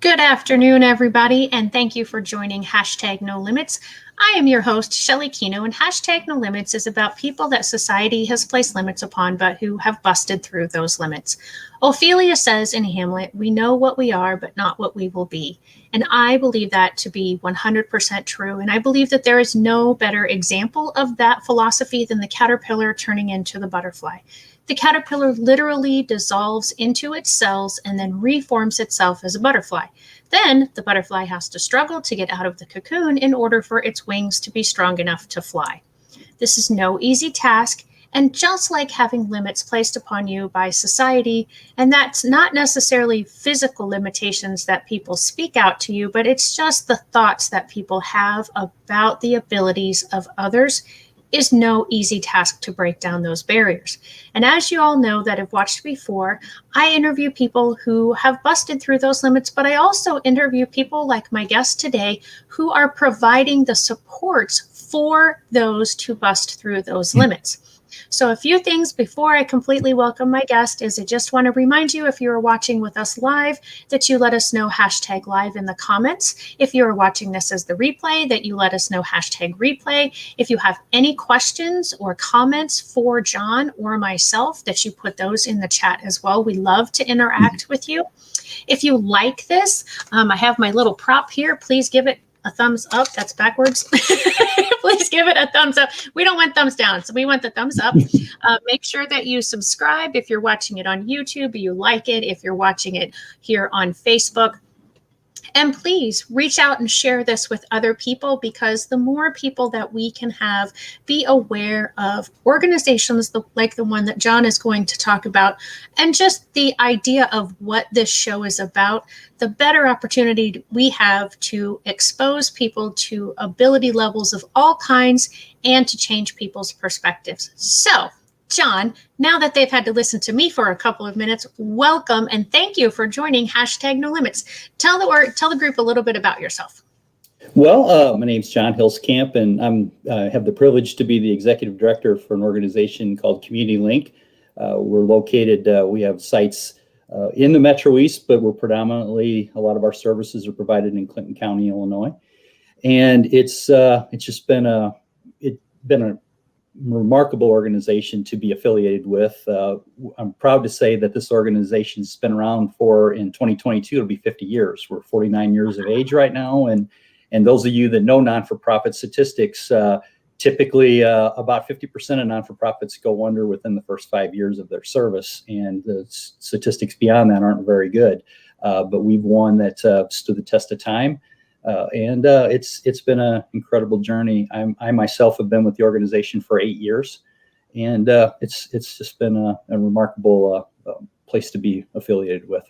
Good afternoon, everybody, and thank you for joining Hashtag No Limits. I am your host, Shelley Kino, and Hashtag No Limits is about people that society has placed limits upon, but who have busted through those limits. Ophelia says in Hamlet, "We know what we are, but not what we will be." And I believe that to be 100% true. And I believe that there is no better example of that philosophy than the caterpillar turning into the butterfly. The caterpillar literally dissolves into its cells and then reforms itself as a butterfly. Then the butterfly has to struggle to get out of the cocoon in order for its wings to be strong enough to fly. This is no easy task, and just like having limits placed upon you by society, and that's not necessarily physical limitations that people speak out to you, but it's just the thoughts that people have about the abilities of others, is no easy task to break down those barriers. And as you all know that have watched before, I interview people who have busted through those limits, but I also interview people like my guest today who are providing the supports for those to bust through those limits. So a few things before I completely welcome my guest is I just want to remind you, if you are watching with us live, that you let us know hashtag live in the comments. If you are watching this as the replay, that you let us know hashtag replay. If you have any questions or comments for John or myself, that you put those in the chat as well. We love to interact with you. If you like this, I have my little prop here. Please give it a thumbs up. That's backwards. Please give it a thumbs up. We don't want thumbs down, so we want the thumbs up. Make sure that you subscribe if you're watching it on YouTube, you like it, if you're watching it here on Facebook. And please reach out and share this with other people, because the more people that we can have be aware of organizations like the one that John is going to talk about, and just the idea of what this show is about, the better opportunity we have to expose people to ability levels of all kinds and to change people's perspectives. So, John, now that they've had to listen to me for a couple of minutes, welcome and thank you for joining Hashtag No Limits. Tell the group a little bit about yourself. Well, my name's John Huelskamp, and I have the privilege to be the executive director for an organization called Community Link. We're located, we have sites in the Metro East, but we're predominantly, a lot of our services are provided in Clinton County, Illinois. And it's just been a remarkable organization to be affiliated with. I'm proud to say that this organization's been around in 2022, it'll be 50 years. We're 49 years of age right now. And those of you that know non-for-profit statistics, typically about 50% of non-for-profits go under within the first 5 years of their service. And the statistics beyond that aren't very good. But we've one that stood the test of time. And it's been an incredible journey. I myself have been with the organization for 8 years, and it's just been a remarkable place to be affiliated with.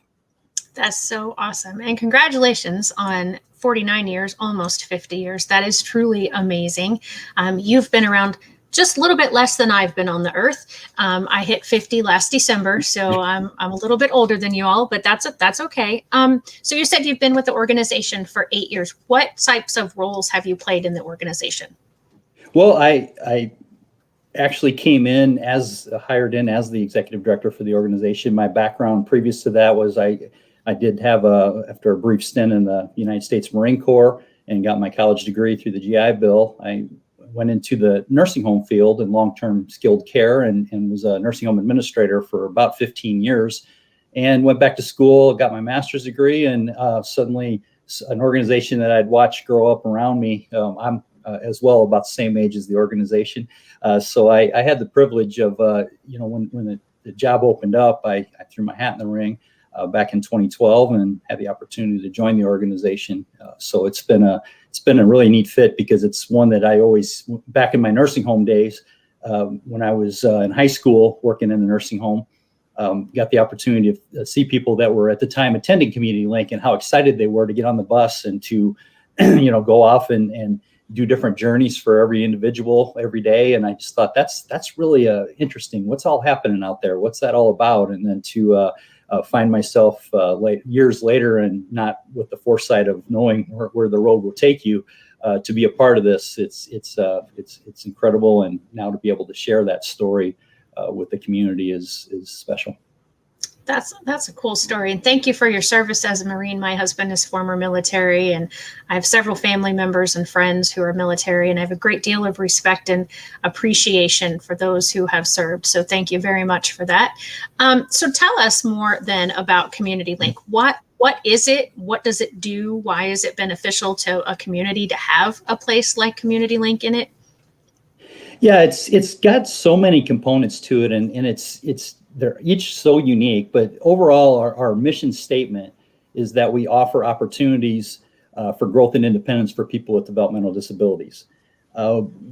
That's so awesome. And congratulations on 49 years, almost 50 years. That is truly amazing. You've been around just a little bit less than I've been on the earth. I hit 50 last December, so I'm a little bit older than you all, but that's okay. So you said you've been with the organization for 8 years. What types of roles have you played in the organization? Well, I actually came in hired in as the executive director for the organization. My background previous to that was I did have after a brief stint in the United States Marine Corps and got my college degree through the GI Bill. I went into the nursing home field and long-term skilled care and was a nursing home administrator for about 15 years, and went back to school, got my master's degree, and suddenly an organization that I'd watched grow up around me, I'm as well about the same age as the organization. So I had the privilege of, when the job opened up, I threw my hat in the ring back in 2012 and had the opportunity to join the organization. So it's been a really neat fit, because it's one that I always, back in my nursing home days, when I was in high school working in a nursing home, got the opportunity to see people that were at the time attending Community Link and how excited they were to get on the bus and to, go off and do different journeys for every individual every day. And I just thought that's really interesting. What's all happening out there? What's that all about? And then to find myself years later, and not with the foresight of knowing where the road will take you, to be a part of this, it's incredible. And now to be able to share that story with the community is special. That's a cool story. And thank you for your service as a Marine. My husband is former military, and I have several family members and friends who are military, and I have a great deal of respect and appreciation for those who have served. So thank you very much for that. So tell us more then about Community Link. What is it? What does it do? Why is it beneficial to a community to have a place like Community Link in it? Yeah, it's got so many components to it, and it's they're each so unique. But overall, our mission statement is that we offer opportunities for growth and independence for people with developmental disabilities.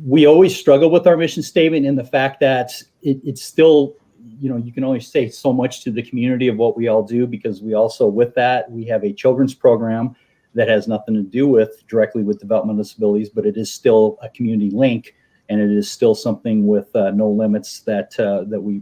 We always struggle with our mission statement in the fact that it's still, you can only say so much to the community of what we all do, because we also, with that, we have a children's program that has nothing to do with directly with developmental disabilities, but it is still a community link. And it is still something with no limits that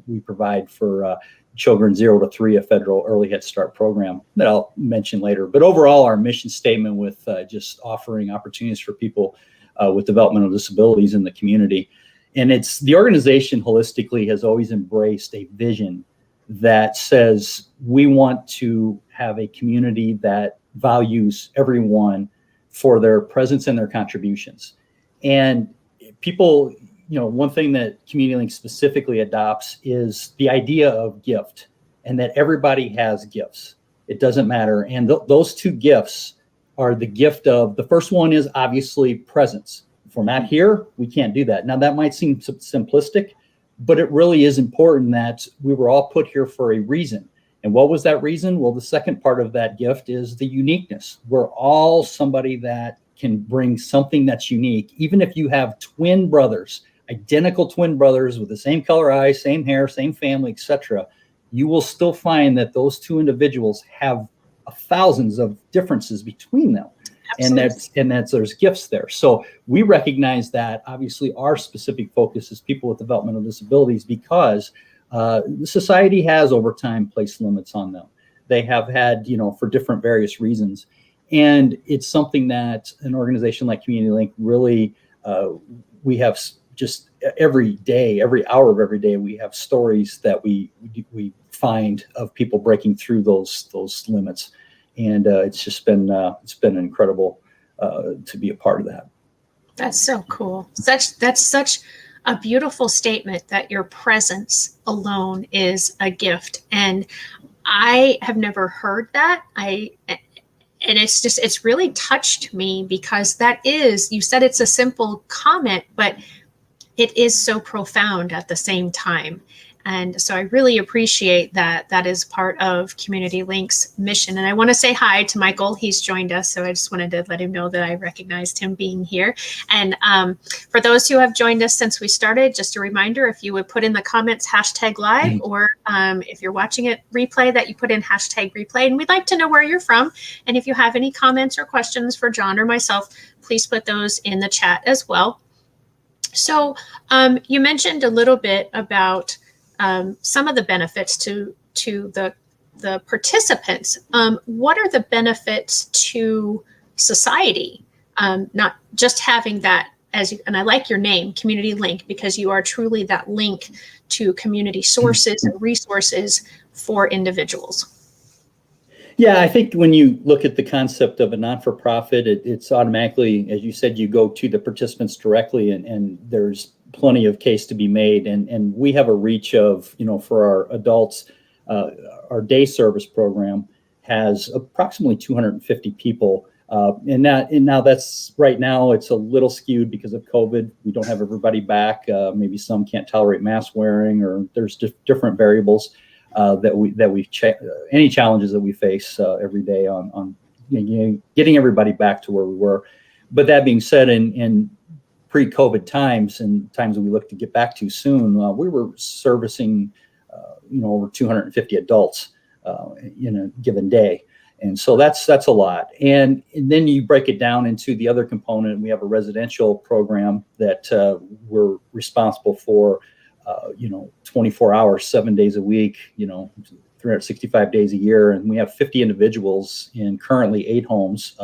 we provide for children 0 to 3, a federal early Head Start program that I'll mention later. But overall, our mission statement with just offering opportunities for people with developmental disabilities in the community. And the organization holistically has always embraced a vision that says we want to have a community that values everyone for their presence and their contributions. And people, one thing that Community Link specifically adopts is the idea of gift, and that everybody has gifts. It doesn't matter. And those two gifts are the gift of, the first one is obviously presence. If we're not here, we can't do that. Now, that might seem simplistic, but it really is important that we were all put here for a reason. And what was that reason? Well, the second part of that gift is the uniqueness. We're all somebody that can bring something that's unique. Even if you have twin brothers, identical twin brothers with the same color eyes, same hair, same family, etc., you will still find that those two individuals have thousands of differences between them. Absolutely. And that's there's gifts there. So we recognize that obviously our specific focus is people with developmental disabilities, because society has over time placed limits on them. They have had, for different various reasons. And it's something that an organization like Community Link really, we have just every day, every hour of every day, we have stories that we find of people breaking through those limits. And it's been incredible to be a part of that. That's so cool. That's such a beautiful statement, that your presence alone is a gift. And I have never heard that. And it's really touched me, because you said it's a simple comment, but it is so profound at the same time. And so I really appreciate that is part of Community Link's mission. And I want to say hi to Michael. He's joined us. So I just wanted to let him know that I recognized him being here. And for those who have joined us since we started, just a reminder, if you would put in the comments #live, or if you're watching it replay, that you put in #replay. And we'd like to know where you're from. And if you have any comments or questions for John or myself, please put those in the chat as well. So you mentioned a little bit about some of the benefits to the participants. What are the benefits to society? Not just having that and I like your name, Community Link, because you are truly that link to community sources and resources for individuals. Yeah, I think when you look at the concept of a non-for-profit, it's automatically, as you said, you go to the participants directly, and there's plenty of case to be made. And we have a reach of, for our adults, our day service program has approximately 250 people. And now that's right now it's a little skewed because of COVID. We don't have everybody back. Maybe some can't tolerate mask wearing, or there's different variables. Any challenges that we face every day on getting everybody back to where we were. But that being said, in pre-COVID times and times that we look to get back to soon, we were servicing over 250 adults in a given day. And so that's a lot. And then you break it down into the other component. We have a residential program that we're responsible for 24 hours, 7 days a week, 365 days a year. And we have 50 individuals in currently 8 homes,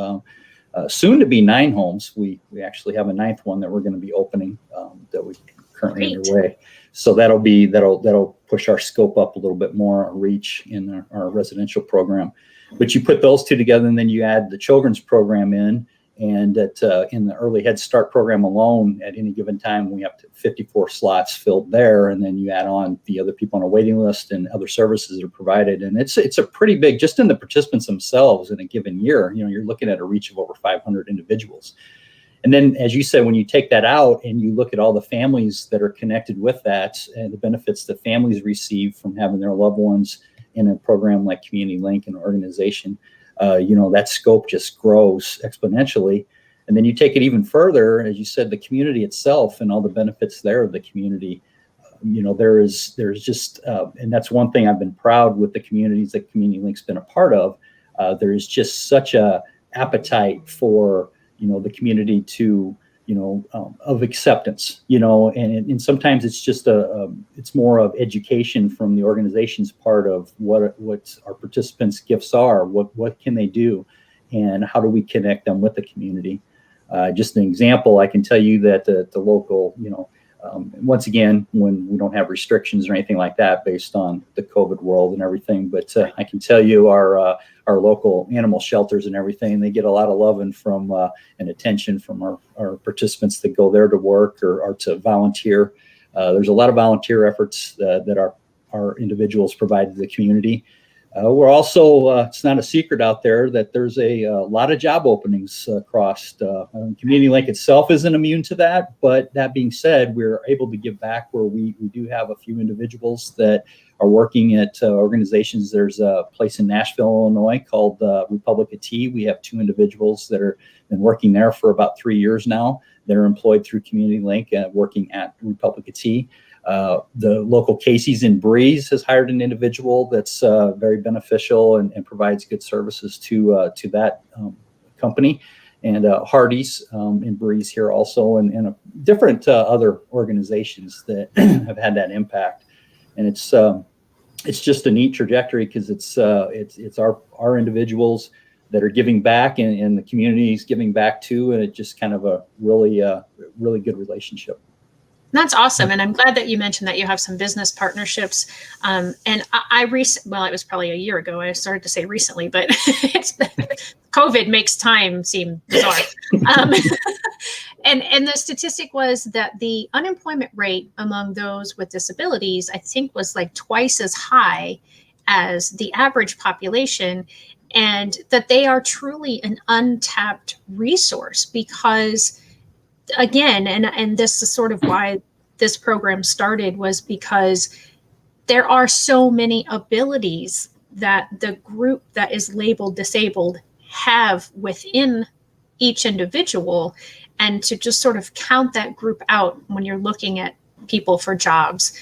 soon to be 9 homes. We actually have a 9th one that we're going to be opening that we currently underway. So that'll push our scope up a little bit more, our reach in our residential program. But you put those two together, and then you add the children's program in, and in the early Head Start program alone, at any given time, we have 54 slots filled there, and then you add on the other people on a waiting list and other services that are provided, and it's a pretty big, just in the participants themselves in a given year, you're looking at a reach of over 500 individuals. And then, as you said, when you take that out and you look at all the families that are connected with that and the benefits that families receive from having their loved ones in a program like Community Link, an organization, that scope just grows exponentially. And then you take it even further, as you said, the community itself and all the benefits there of the community. There's just, and that's one thing I've been proud with the communities that Community Link's been a part of. There is just such a appetite for the community to, of acceptance, and sometimes it's just it's more of education from the organization's part of what our participants' gifts are, what can they do, and how do we connect them with the community. Just an example, I can tell you that the local, once again, when we don't have restrictions or anything like that based on the COVID world and everything, but I can tell you our local animal shelters and everything, they get a lot of loving from and attention from our participants that go there to work or to volunteer. There's a lot of volunteer efforts that our individuals provide to the community. We're also, it's not a secret out there that there's a lot of job openings across. Community Link itself isn't immune to that, but that being said, we're able to give back where we do have a few individuals that are working at organizations. There's a place in Nashville, Illinois called Republic of Tea. We have 2 individuals that are been working there for about 3 years now. They're employed through Community Link, working at Republic of Tea. The local Casey's in Breeze has hired an individual that's very beneficial and provides good services to that company. And Hardee's in Breeze here also, and different other organizations that have had that impact. And it's just a neat trajectory because it's our individuals that are giving back, and the community is giving back too, and it's just kind of a really good relationship. That's awesome. And I'm glad that you mentioned that you have some business partnerships. And well, it was probably a year ago. I started to say recently, but COVID makes time seem bizarre. And the statistic was that the unemployment rate among those with disabilities, I think, was like twice as high as the average population, and that they are truly an untapped resource because, again, and this is sort of why this program started, was because there are so many abilities that the group that is labeled disabled have within each individual, and to just sort of count that group out when you're looking at people for jobs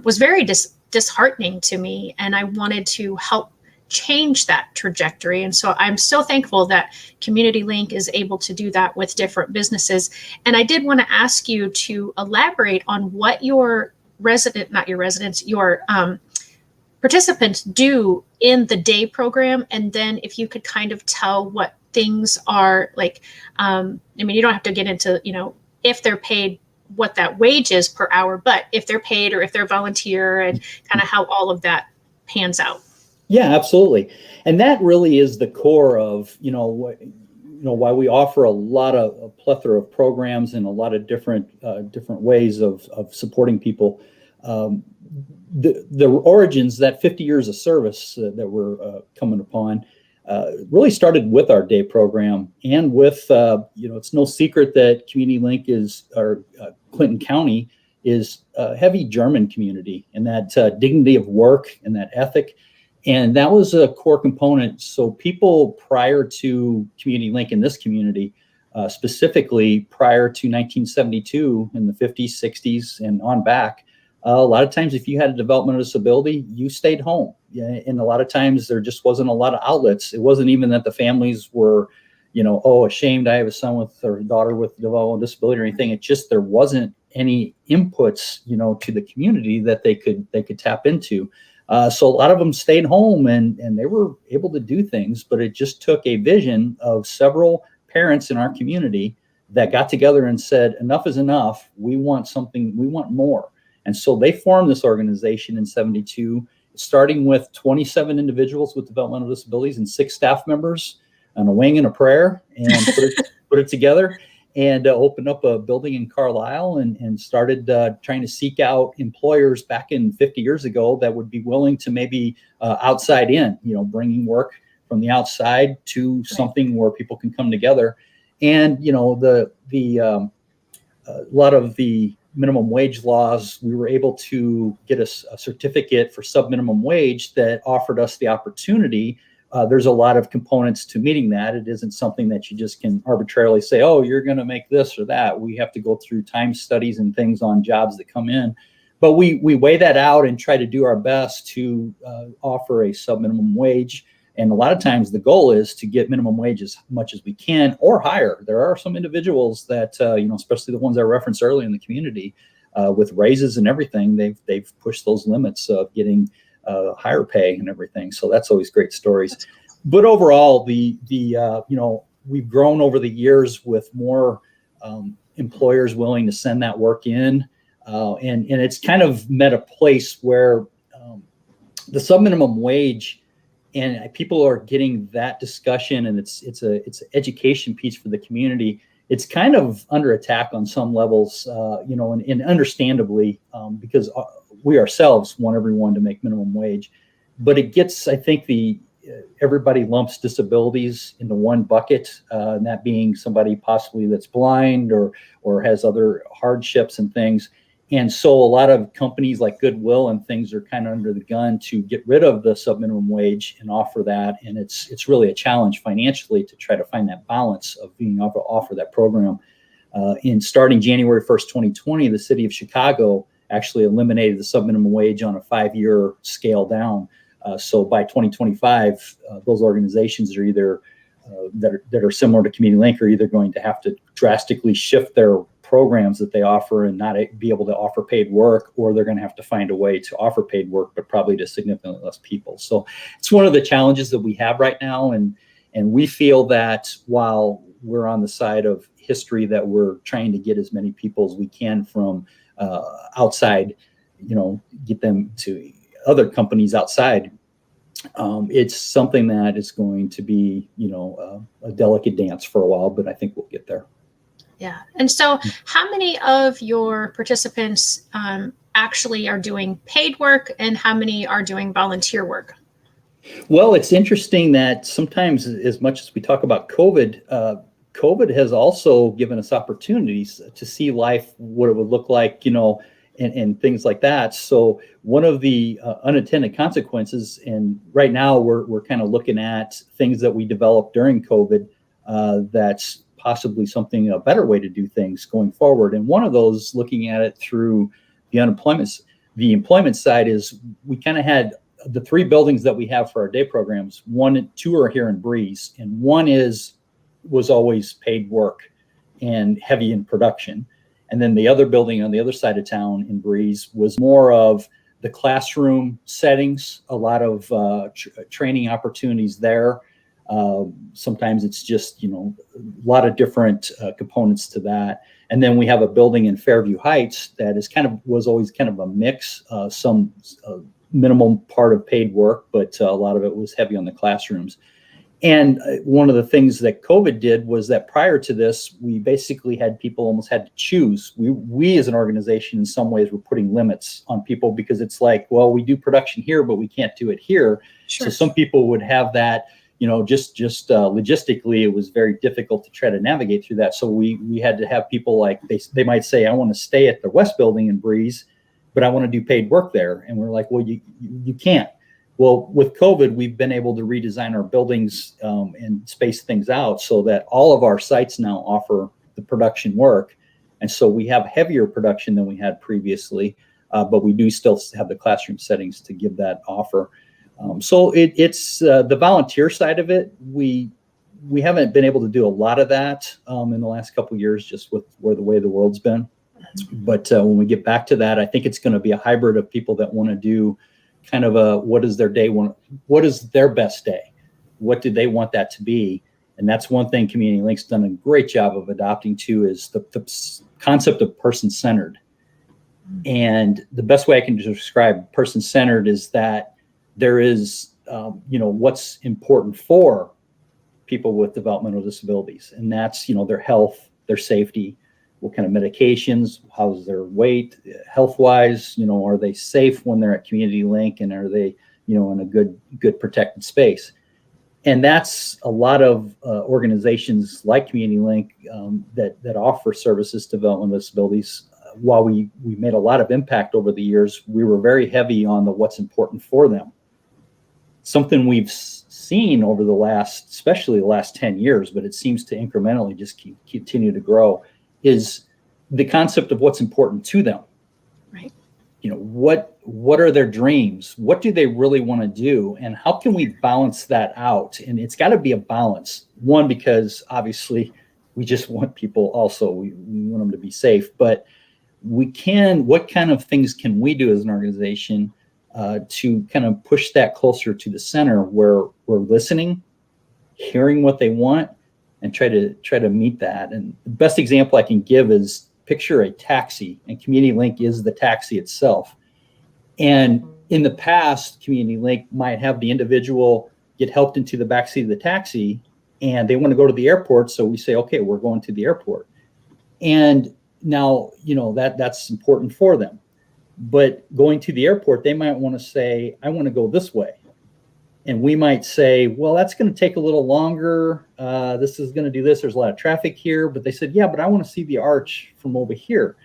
was very disheartening to me, and I wanted to help change that trajectory. And so I'm so thankful that Community Link is able to do that with different businesses. And I did want to ask you to elaborate on what your participants do in the day program. And then if you could kind of tell what things are like, you don't have to get into, if they're paid, what that wage is per hour, but if they're paid or if they're volunteer, and kind of how all of that pans out. Yeah, absolutely. And that really is the core of, why we offer a plethora of programs and a lot of different ways of supporting people. The origins, that 50 years of service that we're coming upon, really started with our day program, and with, it's no secret that Community Link Clinton County is a heavy German community, and that dignity of work and that ethic. And that was a core component. So people prior to Community Link in this community, specifically prior to 1972, in the 50s, 60s, and on back, a lot of times if you had a developmental disability, you stayed home. And a lot of times there just wasn't a lot of outlets. It wasn't even that the families were, ashamed I have a son with or a daughter with developmental disability or anything. It's just there wasn't any inputs, to the community that they could tap into. So a lot of them stayed home and they were able to do things, but it just took a vision of several parents in our community that got together and said, enough is enough. We want something, we want more. And so they formed this organization in 72, starting with 27 individuals with developmental disabilities and 6 staff members and a wing and a prayer, and put it together, and opened up a building in Carlisle, and started trying to seek out employers back in 50 years ago that would be willing to maybe outside in, bringing work from the outside to something where people can come together. And a lot of the minimum wage laws, we were able to get a certificate for sub-minimum wage that offered us the opportunity. There's a lot of components to meeting that. It isn't something that you just can arbitrarily say, oh, you're going to make this or that. We have to go through time studies and things on jobs that come in. But we weigh that out and try to do our best to offer a sub-minimum wage. And a lot of times the goal is to get minimum wage as much as we can or higher. There are some individuals that, especially the ones I referenced earlier in the community, with raises and everything, they've pushed those limits of getting higher pay and everything. So that's always great stories. But overall, we've grown over the years with more employers willing to send that work in. And it's kind of met a place where the sub-minimum wage, and people are getting that discussion, and it's an education piece for the community. It's kind of under attack on some levels, and understandably, because we ourselves want everyone to make minimum wage. But it gets, I think, everybody lumps disabilities into one bucket, and that being somebody possibly that's blind or has other hardships and things. And so a lot of companies like Goodwill and things are kind of under the gun to get rid of the sub-minimum wage and offer that. And it's really a challenge financially to try to find that balance of being able to offer that program. In starting January 1st, 2020, the city of Chicago actually eliminated the sub-minimum wage on a 5-year scale down. So by 2025, those organizations are either that are similar to Community Link are either going to have to drastically shift their programs that they offer and not be able to offer paid work, or they're going to have to find a way to offer paid work, but probably to significantly less people. So it's one of the challenges that we have right now. And we feel that while we're on the side of history that we're trying to get as many people as we can from outside, get them to other companies outside, it's something that is going to be, a delicate dance for a while, but I think we'll get there. Yeah. And so how many of your participants actually are doing paid work, and how many are doing volunteer work? Well, it's interesting that sometimes, as much as we talk about COVID, COVID has also given us opportunities to see life, what it would look like, and things like that. So one of the unintended consequences, and right now we're kind of looking at things that we developed during COVID, that's possibly a better way to do things going forward. And one of those, looking at it through the employment side, is we kind of had the 3 buildings that we have for our day programs. 1 and 2 are here in Breeze, and 1 was always paid work and heavy in production. And then the other building on the other side of town in Breeze was more of the classroom settings, a lot of training opportunities there. Sometimes it's just, a lot of different components to that. And then we have a building in Fairview Heights that was always kind of a mix, some minimum part of paid work, but a lot of it was heavy on the classrooms. And one of the things that COVID did was that prior to this, we basically had people almost had to choose. We as an organization, in some ways, were putting limits on people, because it's like, well, we do production here, but we can't do it here. Sure. So some people would have that, just logistically, it was very difficult to try to navigate through that. So we had to have people like, they might say, I want to stay at the West Building in Breeze, but I want to do paid work there. And we're like, well, you can't. Well, with COVID, we've been able to redesign our buildings and space things out so that all of our sites now offer the production work. And so we have heavier production than we had previously, but we do still have the classroom settings to give that offer. So it's the volunteer side of it. We haven't been able to do a lot of that in the last couple of years, just with the way the world's been. But when we get back to that, I think it's going to be a hybrid of people that want to do kind of what is their day, what is their best day? What do they want that to be? And that's one thing Community Link's done a great job of adopting too, is the concept of person-centered. And the best way I can describe person-centered is that there is, what's important for people with developmental disabilities. And that's, their health, their safety, what kind of medications, how's their weight, health-wise, are they safe when they're at Community Link, and are they, in a good protected space? And that's a lot of organizations like Community Link that offer services to developmental disabilities. While we made a lot of impact over the years, we were very heavy on the what's important for them. Something we've seen over especially the last 10 years, but it seems to incrementally just continue to grow, is the concept of what's important to them. Right. What are their dreams? What do they really want to do? And how can we balance that out? And it's got to be a balance. One, because obviously we just want people also, we want them to be safe, but what kind of things can we do as an organization to kind of push that closer to the center, where we're listening, hearing what they want, and try to meet that? And the best example I can give is picture a taxi, and Community Link is the taxi itself. And in the past, Community Link might have the individual get helped into the backseat of the taxi, and they want to go to the airport. So we say, okay, we're going to the airport. And now, that's important for them. But going to the airport, they might want to say, I want to go this way. And we might say, well, that's going to take a little longer. This is going to do this. There's a lot of traffic here. But they said, yeah, but I want to see the arch from over here.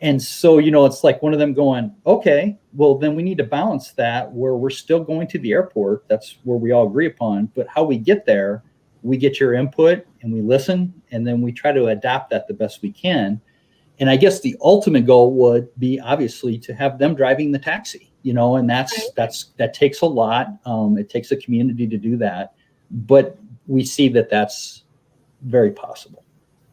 And so, it's like one of them going, okay, well, then we need to balance that, where we're still going to the airport. That's where we all agree upon. But how we get there, we get your input and we listen, and then we try to adapt that the best we can. And I guess the ultimate goal would be obviously to have them driving the taxi, and that takes a lot. It takes a community to do that, but we see that that's very possible.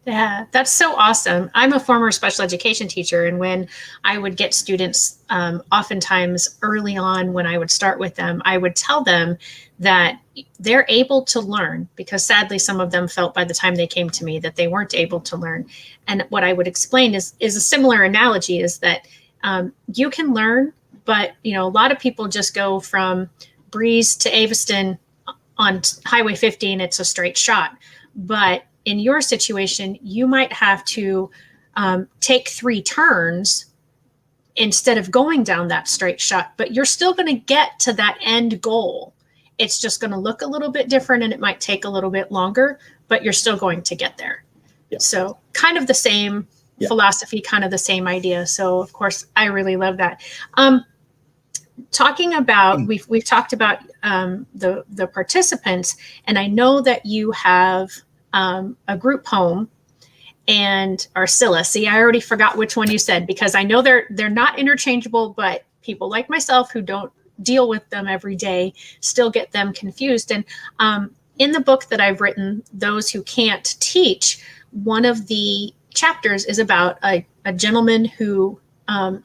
Yeah, that's so awesome. I'm a former special education teacher, and when I would get students, oftentimes early on when I would start with them, I would tell them that they're able to learn, because sadly some of them felt by the time they came to me that they weren't able to learn. And what I would explain is a similar analogy, is that you can learn, but a lot of people just go from Breeze to Aveston on Highway 50 and it's a straight shot. But in your situation, you might have to take 3 turns instead of going down that straight shot, but you're still going to get to that end goal. It's just going to look a little bit different, and it might take a little bit longer, but you're still going to get there. Yeah. So kind of the same philosophy, kind of the same idea. So of course, I really love that. Talking about, we've talked about the participants, and I know that you have a group home and Arcilla. See, I already forgot which one you said, because I know they're not interchangeable, but people like myself who don't deal with them every day still get them confused. And in the book that I've written, Those Who Can't Teach, one of the chapters is about a gentleman who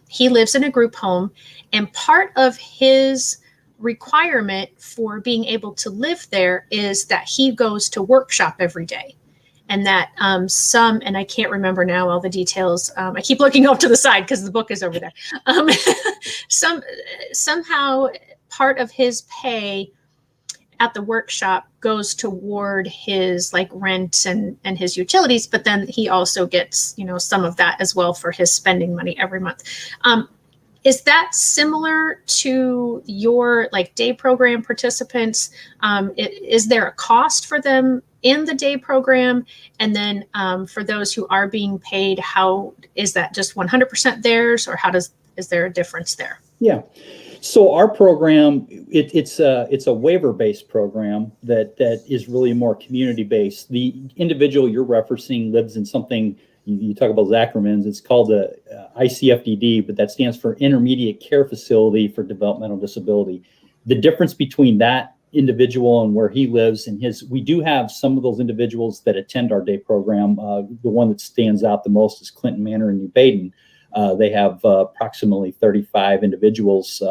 he lives in a group home, and part of his requirement for being able to live there is that he goes to workshop every day. And that and I can't remember now all the details. I keep looking off to the side because the book is over there. Somehow part of his pay at the workshop goes toward his rent and his utilities, but then he also gets, some of that as well for his spending money every month. Is that similar to your day program participants? Is there a cost for them in the day program? And then for those who are being paid, how is that just 100% theirs, or is there a difference there? Yeah. So our program, it's a waiver-based program that is really more community-based. The individual you're referencing lives in something, you talk about acronyms, it's called the ICFDD, but that stands for Intermediate Care Facility for Developmental Disability. The difference between that individual and where he lives and we do have some of those individuals that attend our day program. The one that stands out the most is Clinton Manor in New Baden. They have approximately 35 individuals.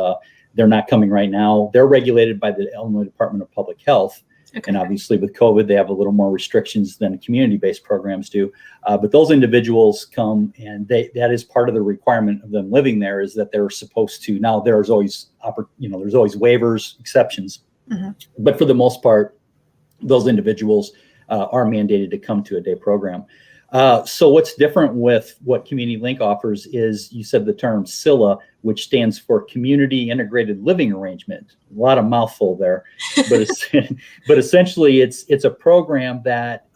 They're not coming right now. They're regulated by the Illinois Department of Public Health. Okay. And obviously with COVID, they have a little more restrictions than community-based programs do. But those individuals come, and that is part of the requirement of them living there, is that they're supposed to. Now there's always there's always waivers, exceptions, but for the most part, those individuals are mandated to come to a day program. So what's different with what Community Link offers is, you said the term CILA, which stands for Community Integrated Living Arrangement. A lot of mouthful there, but essentially it's a program that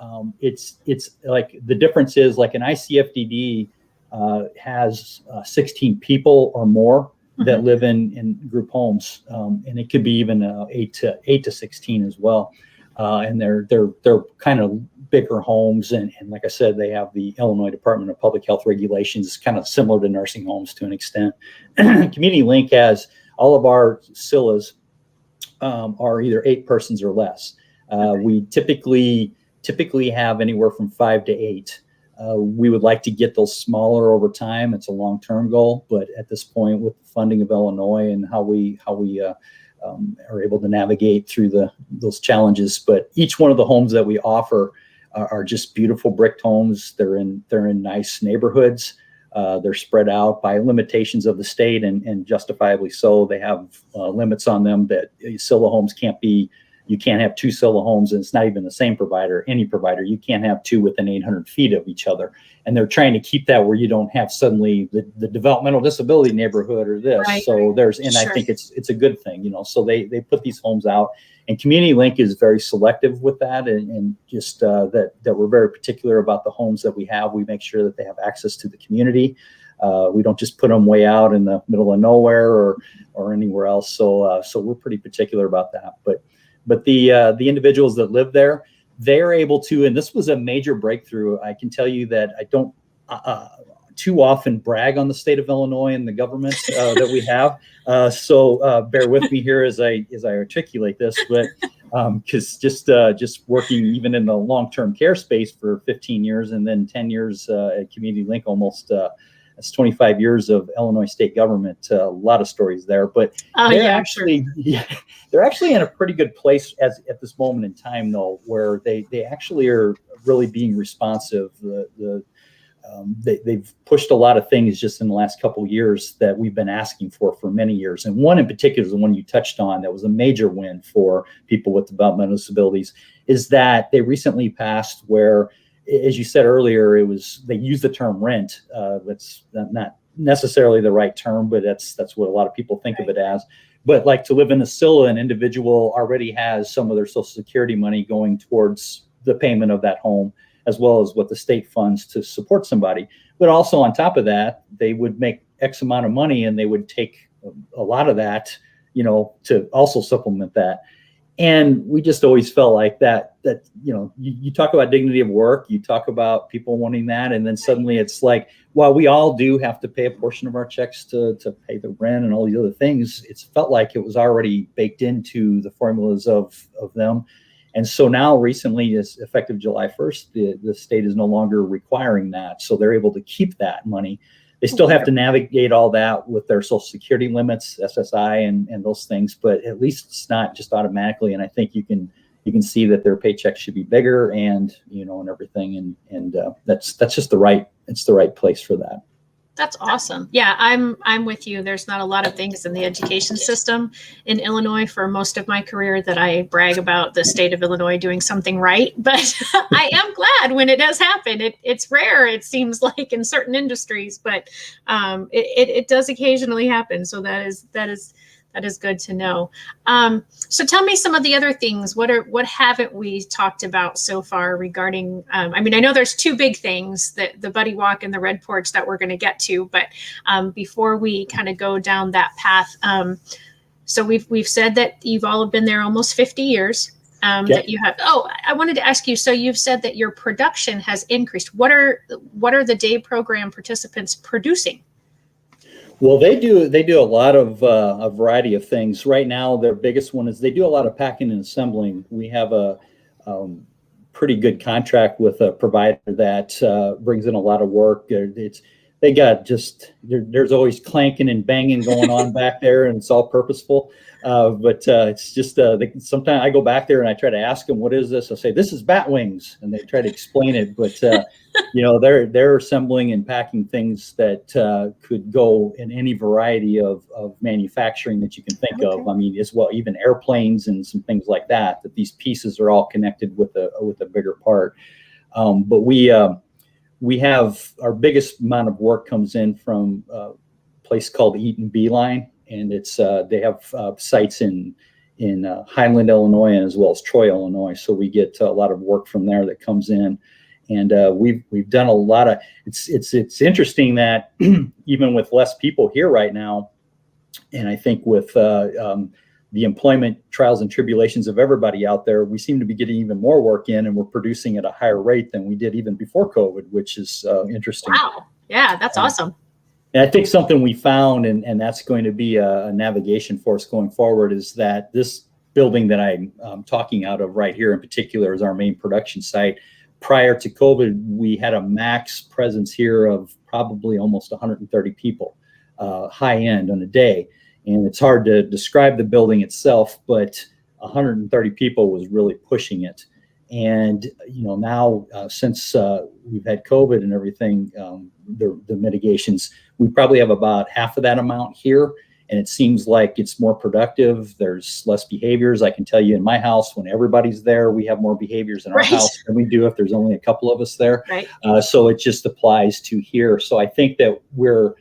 it's like, the difference is, like an ICFDD has 16 people or more that live in group homes, and it could be even 8 to 16 as well. And they're kind of bigger homes, and like I said, they have the Illinois Department of Public Health regulations. It's kind of similar to nursing homes to an extent. Community Link has all of our CILAs are either 8 persons or less. We typically have anywhere from 5 to 8. We would like to get those smaller over time. It's a long-term goal, but at this point, with the funding of Illinois and how we are able to navigate through those challenges. But each one of the homes that we offer are just beautiful bricked homes. They're in nice neighborhoods. They're spread out by limitations of the state, and justifiably so. They have limits on them that CILA homes can't be. You can't have 2 CILA homes, and it's not even the same provider. Any provider, you can't have 2 within 800 feet of each other. And they're trying to keep that where you don't have suddenly the developmental disability neighborhood or this. Right. So I think it's a good thing, So they put these homes out, and Community Link is very selective with that, and just that we're very particular about the homes that we have. We make sure that they have access to the community. We don't just put them way out in the middle of nowhere or anywhere else. So we're pretty particular about that. But the individuals that live there, they're able to, and this was a major breakthrough. I can tell you that I don't too often brag on the state of Illinois and the government that we have. So bear with me here as I articulate this, but because just working even in the long-term care space for 15 years and then 10 years at Community Link, almost that's 25 years of Illinois state government. A lot of stories there, but they're actually in a pretty good place at this moment in time, though, where they actually are really being responsive. They've pushed a lot of things just in the last couple of years that we've been asking for many years. And one in particular is the one you touched on that was a major win for people with developmental disabilities, is that they recently passed where, as you said earlier, they use the term rent. That's not necessarily the right term, but that's what a lot of people think of it as. But like, to live in a CILA, an individual already has some of their Social Security money going towards the payment of that home, as well as what the state funds to support somebody. But also on top of that, they would make X amount of money, and they would take a lot of that, to also supplement that. And we just always felt like that you talk about dignity of work, you talk about people wanting that, and then suddenly it's like, while we all do have to pay a portion of our checks to pay the rent and all these other things, it's felt like it was already baked into the formulas of them. And so now recently, as effective July 1st, the state is no longer requiring that. So they're able to keep that money. They still have to navigate all that with their Social Security limits, SSI, and those things, but at least it's not just automatically. And I think you can see that their paychecks should be bigger, and and everything, and that's just the right place for that. That's awesome. Yeah, I'm with you. There's not a lot of things in the education system in Illinois for most of my career that I brag about the state of Illinois doing something right. But I am glad when it does happen. It's rare, it seems like, in certain industries, but it does occasionally happen. So that is good to know. So tell me some of the other things. What haven't we talked about so far regarding, I know there's 2 big things, the Buddy Walk and the Red Porch, that we're going to get to, but before we kind of go down that path, so we've said that you've all been there almost 50 years. That you have. Oh, I wanted to ask you, so you've said that your production has increased. What are the day program participants producing? Well, they do a lot of a variety of things. Right now, their biggest one is they do a lot of packing and assembling. We have a pretty good contract with a provider that brings in a lot of work. they got just there's always clanking and banging going on back there, and it's all purposeful. But it's just sometimes I go back there and I try to ask them, what is this? I say, this is bat wings, and they try to explain it. But they're assembling and packing things that could go in any variety of manufacturing that you can think of. I mean, as well, even airplanes and some things like that. That these pieces are all connected with a bigger part. But we have our biggest amount of work comes in from a place called Eaton Beeline, and it's they have sites in Highland, Illinois, as well as Troy, Illinois. So we get a lot of work from there that comes in, and we've done a lot of. It's interesting that even with less people here right now, and I think with the employment trials and tribulations of everybody out there, we seem to be getting even more work in, and we're producing at a higher rate than we did even before COVID, which is interesting. Wow. Yeah, that's awesome. And I think something we found, and that's going to be a navigation for us going forward, is that this building that I'm talking out of right here in particular is our main production site. Prior to COVID, we had a max presence here of probably almost 130 people, high end on a day. And it's hard to describe the building itself, but 130 people was really pushing it. And now since we've had COVID and everything, the mitigations, we probably have about half of that amount here. And it seems like it's more productive. There's less behaviors. I can tell you in my house, when everybody's there, we have more behaviors in our house than we do if there's only a couple of us there. Right. So it just applies to here. So I think that we're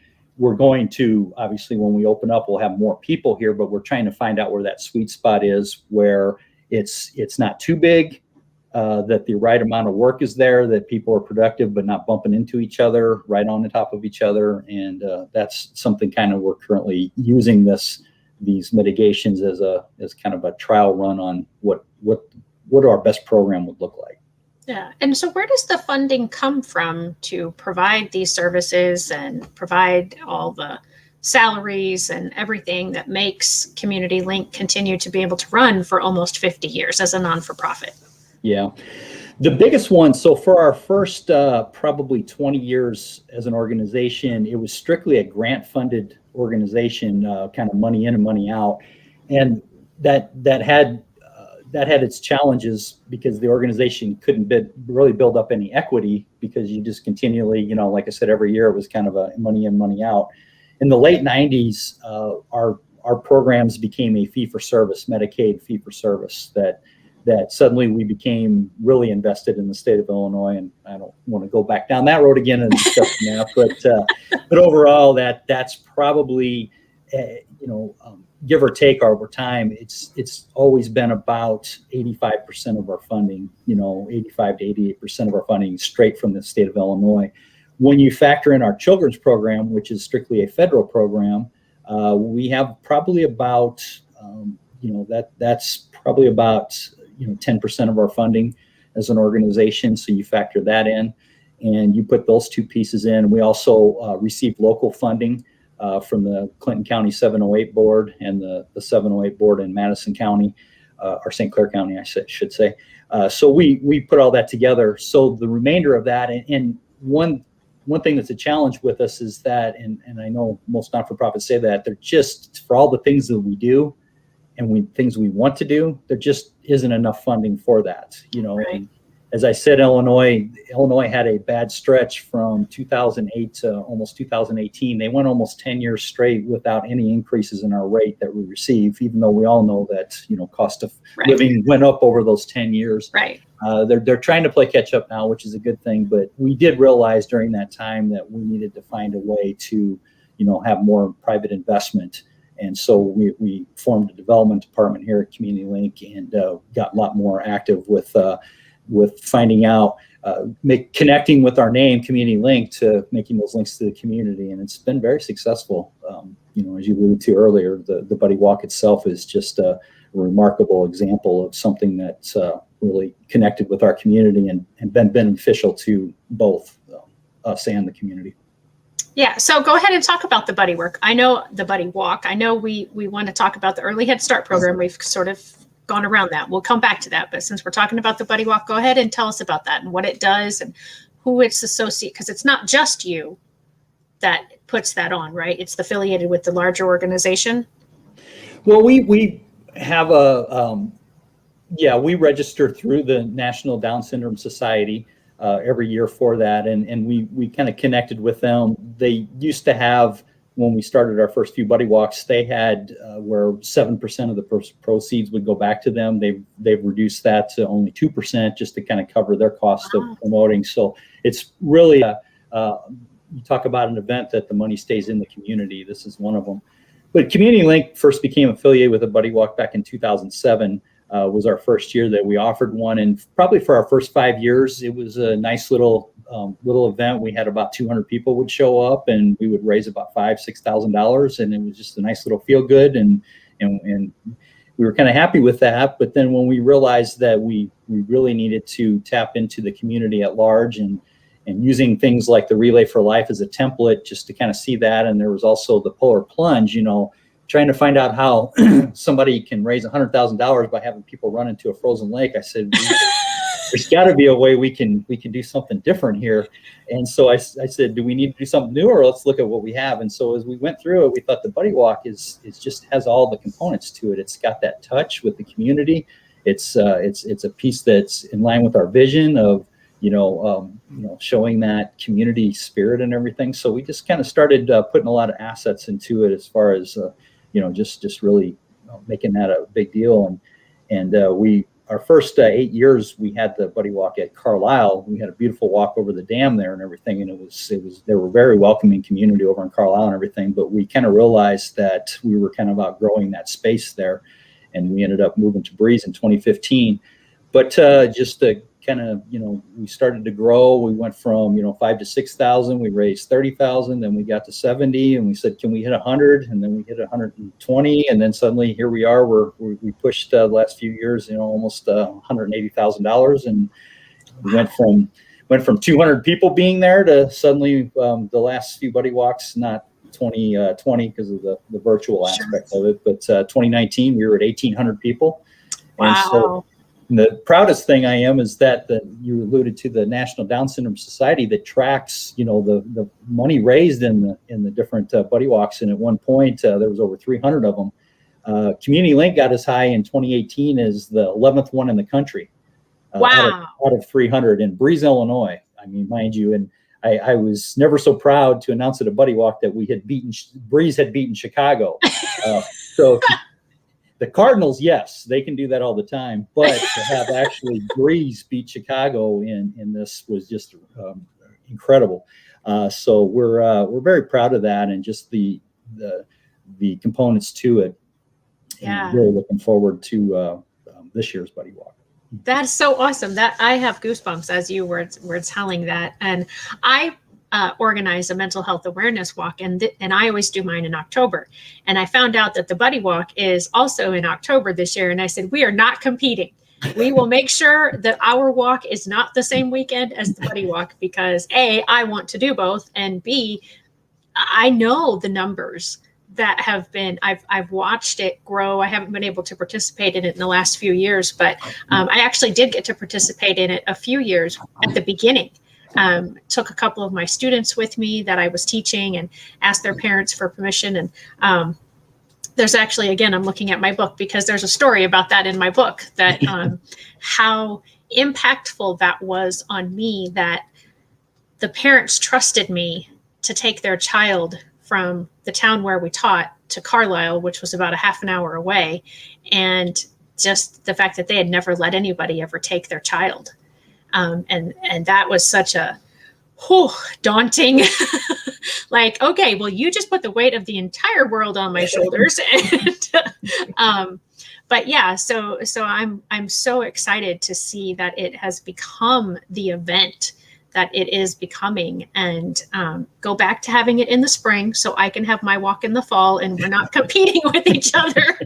going to, obviously, when we open up, we'll have more people here, but we're trying to find out where that sweet spot is, where it's not too big, that the right amount of work is there, that people are productive but not bumping into each other, right on the top of each other. And that's something kind of we're currently using these mitigations as kind of a trial run on what our best program would look like. Yeah. And so where does the funding come from to provide these services and provide all the salaries and everything that makes Community Link continue to be able to run for almost 50 years as a non-for-profit? Yeah. The biggest one, so for our first probably 20 years as an organization, it was strictly a grant-funded organization, kind of money in and money out. And that had its challenges because the organization couldn't really build up any equity, because you just continually, like I said, every year it was kind of a money in, money out. In the late 90s, our programs became a fee-for-service, Medicaid fee-for-service, that suddenly we became really invested in the state of Illinois. And I don't want to go back down that road again and discuss that, but overall, that's probably, give or take over time, it's always been about 85% of our funding, 85 to 88% of our funding straight from the state of Illinois. When you factor in our children's program, which is strictly a federal program, we have probably about, that's probably about 10% of our funding as an organization. So you factor that in, and you put those two pieces in. We also receive local funding from the Clinton County 708 board and the 708 board in Madison County, or St. Clair County, I should say. So we put all that together. So the remainder of that, and one thing that's a challenge with us is that, and I know most not-for-profits say that, they're just, for all the things that we do and things we want to do, there just isn't enough funding for that. Right. And as I said, Illinois had a bad stretch from 2008 to almost 2018. They went almost 10 years straight without any increases in our rate that we receive, even though we all know that, cost of living went up over those 10 years. Right. They're trying to play catch up now, which is a good thing. But we did realize during that time that we needed to find a way to, have more private investment. And so we formed a development department here at Community Link, and got a lot more active with finding out, connecting with our name, Community Link, to making those links to the community. And it's been very successful. As you alluded to earlier, the Buddy Walk itself is just a remarkable example of something that's really connected with our community and been beneficial to both us and the community. Yeah, so go ahead and talk about the Buddy Work. I know the Buddy Walk. I know we want to talk about the Early Head Start program. We've sort of gone around that. We'll come back to that. But since we're talking about the Buddy Walk, go ahead and tell us about that and what it does and who it's associated, because it's not just you that puts that on, right? It's affiliated with the larger organization. Well, we have we register through the National Down Syndrome Society every year for that, and we kind of connected with them. They used to have, when we started our first few buddy walks, they had where 7% of the proceeds would go back to them. They've reduced that to only 2% just to kind of cover their cost of promoting. So it's really you talk about an event that the money stays in the community. This is one of them. But Community Link first became affiliated with a buddy walk back in 2007. Was our first year that we offered one, and probably for our first 5 years, it was a nice little event. We had about 200 people would show up, and we would raise about $5,000-$6,000, and it was just a nice little feel good, and we were kind of happy with that. But then when we realized that we really needed to tap into the community at large, and using things like the Relay for Life as a template, just to kind of see that, and there was also the Polar Plunge, trying to find out how somebody can raise $100,000 by having people run into a frozen lake. I said, there's got to be a way we can do something different here. And so I said, do we need to do something new, or let's look at what we have? And so as we went through it, we thought the Buddy Walk is just has all the components to it. It's got that touch with the community. It's a piece that's in line with our vision of showing that community spirit and everything. So we just kind of started putting a lot of assets into it, as far as just really making that a big deal. And our first 8 years, we had the Buddy Walk at Carlisle. We had a beautiful walk over the dam there and everything, and they were very welcoming community over in Carlisle and everything. But we kind of realized that we were kind of outgrowing that space there, and we ended up moving to Breeze in 2015. But just to kind of, we started to grow. We went from 5,000 to 6,000. We raised 30,000. Then we got to 70, and we said, can we hit 100? And then we hit 120, and then suddenly here we are. We pushed the last few years, almost $180,000, and we went from 200 people being there to suddenly the last few Buddy Walks, not 2020 because of the virtual aspect of it, but 2019 we were at 1,800 people. Wow. And so the proudest thing I am is that you alluded to the National Down Syndrome Society that tracks, the money raised in the different Buddy Walks. And at one point, there was over 300 of them. Community Link got as high in 2018 as the 11th one in the country. Wow. Out of 300 in Breeze, Illinois. I mean, mind you, and I was never so proud to announce at a Buddy Walk that Breeze had beaten Chicago. So the Cardinals, yes, they can do that all the time, but to have actually Breeze beat Chicago in this was just incredible. So we're very proud of that, and just the components to it. Yeah. And really looking forward to this year's Buddy Walk. That's so awesome. That I have goosebumps as you were telling that. And I organize a mental health awareness walk, and I always do mine in October. And I found out that the Buddy Walk is also in October this year. And I said, we are not competing. We will make sure that our walk is not the same weekend as the Buddy Walk, because A, I want to do both, and B, I know the numbers that have been, I've watched it grow. I haven't been able to participate in it in the last few years, but I actually did get to participate in it a few years at the beginning. Took a couple of my students with me that I was teaching and asked their parents for permission. And there's actually, again, I'm looking at my book because there's a story about that in my book, that how impactful that was on me, that the parents trusted me to take their child from the town where we taught to Carlisle, which was about a half an hour away. And just the fact that they had never let anybody ever take their child. And that was such a daunting, like, okay, well, you just put the weight of the entire world on my shoulders. And, but yeah, so I'm so excited to see that it has become the event that it is becoming, and go back to having it in the spring so I can have my walk in the fall and we're not competing with each other.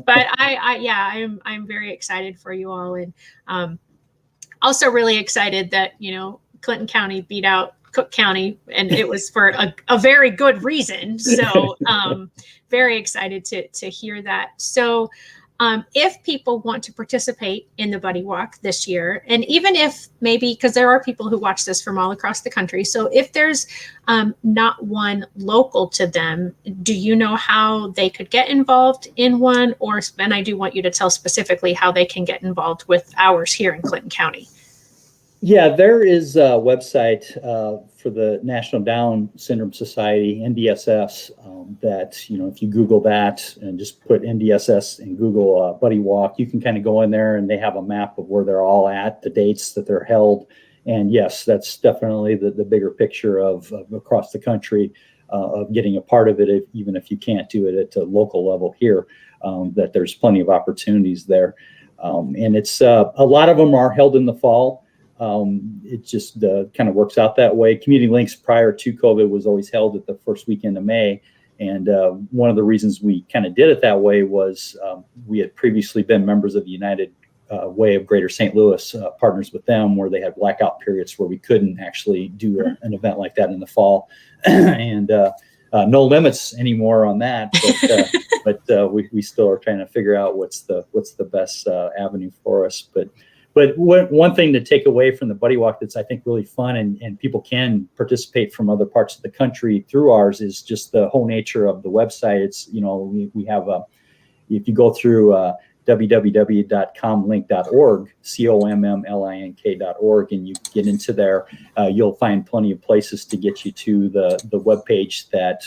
But I'm very excited for you all. And also really excited that, Clinton County beat out Cook County, and it was for a very good reason. So very excited to hear that. So If people want to participate in the Buddy Walk this year, and even if maybe, because there are people who watch this from all across the country, so if there's not one local to them, do you know how they could get involved in one? Or, and I do want you to tell specifically how they can get involved with ours here in Clinton County. Yeah, there is a website for the National Down Syndrome Society, NDSS, that, you know, if you Google that and just put NDSS and Google Buddy Walk, you can kind of go in there and they have a map of where they're all at, the dates that they're held. And yes, that's definitely the bigger picture of across the country of getting a part of it, even if you can't do it at a local level here, that there's plenty of opportunities there. And it's a lot of them are held in the fall. It just kind of works out that way. Community Links prior to COVID was always held at the first weekend of May. And one of the reasons we kind of did it that way was we had previously been members of the United Way of Greater St. Louis, partners with them, where they had blackout periods where we couldn't actually do an event like that in the fall. And no limits anymore on that, but we still are trying to figure out what's the best avenue for us. But one thing to take away from the Buddy Walk that's, I think, really fun and people can participate from other parts of the country through ours is just the whole nature of the website. It's, you know, we have if you go through www.comlink.org, COMMLINK.org, and you get into there, you'll find plenty of places to get you to the webpage that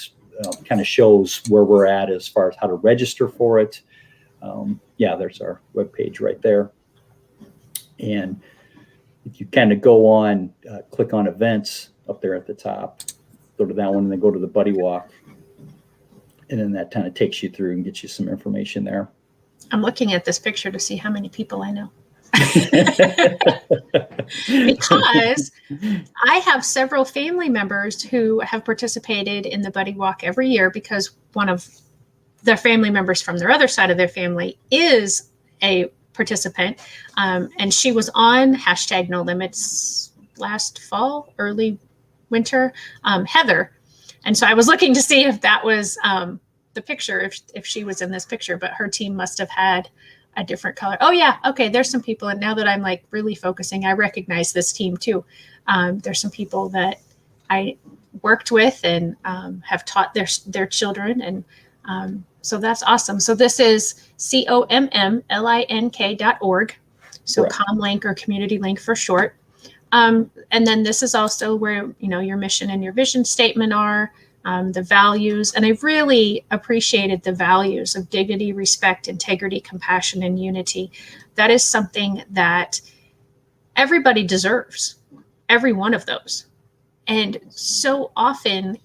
kind of shows where we're at as far as how to register for it. Yeah, there's our webpage right there. And if you kind of go on, click on events up there at the top, go to that one and then go to the Buddy Walk. And then that kind of takes you through and gets you some information there. I'm looking at this picture to see how many people I know. Because I have several family members who have participated in the Buddy Walk every year because one of their family members from their other side of their family is a participant, and she was on #NoLimits last fall, early winter, Heather. And so I was looking to see if that was the picture, if she was in this picture, but her team must have had a different color. Oh yeah, okay, there's some people, and now that I'm like really focusing, I recognize this team too. There's some people that I worked with and have taught their children, and so that's awesome. So this is COMMLINK.org. So right. Comlink, or Community Link for short. And then this is also where, you know, your mission and your vision statement are, the values. And I've really appreciated the values of dignity, respect, integrity, compassion, and unity. That is something that everybody deserves, every one of those. And so often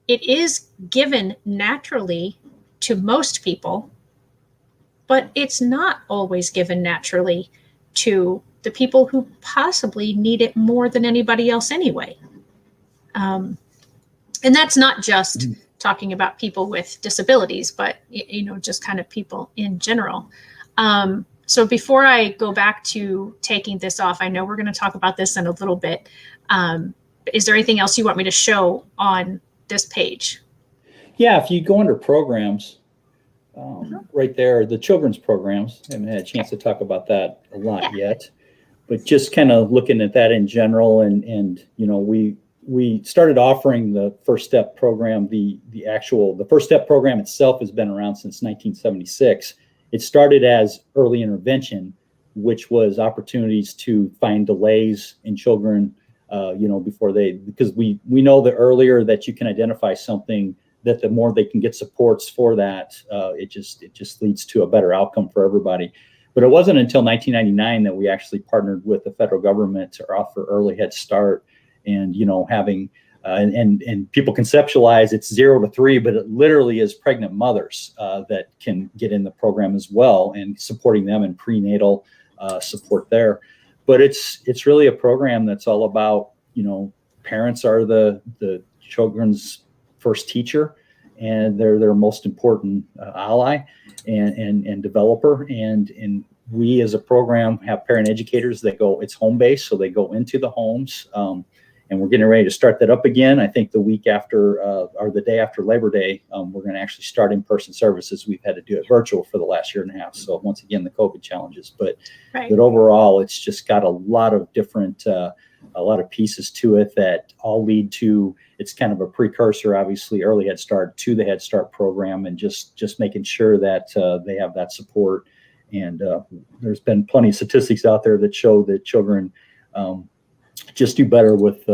it is given naturally to most people, but it's not always given naturally to the people who possibly need it more than anybody else anyway. And that's not just talking about people with disabilities, but, you know, just kind of people in general. So before I go back to taking this off, I know we're going to talk about this in a little bit. Is there anything else you want me to show on this page? Yeah, if you go under programs, right there, the children's programs, I haven't had a chance to talk about that a lot yet, but just kind of looking at that in general. And you know, we started offering the First Step program. The First Step program itself has been around since 1976. It started as early intervention, which was opportunities to find delays in children, you know, because we know the earlier that you can identify something, that the more they can get supports for that, it just leads to a better outcome for everybody. But it wasn't until 1999 that we actually partnered with the federal government to offer early Head Start, and, you know, having and people conceptualize it's 0 to 3, but it literally is pregnant mothers that can get in the program as well, and supporting them in prenatal support there. But it's really a program that's all about, you know, parents are the children's first teacher, and they're their most important ally and developer. And we as a program have parent educators that go, it's home based, so they go into the homes, and we're getting ready to start that up again. I think the week after or the day after Labor Day, we're going to actually start in-person services. We've had to do it virtual for the last year and a half. So once again, the COVID challenges, but overall, it's just got a lot of different, a lot of pieces to it that all lead to, it's kind of a precursor, obviously, early Head Start to the Head Start program, and just making sure that they have that support. And there's been plenty of statistics out there that show that children just do better with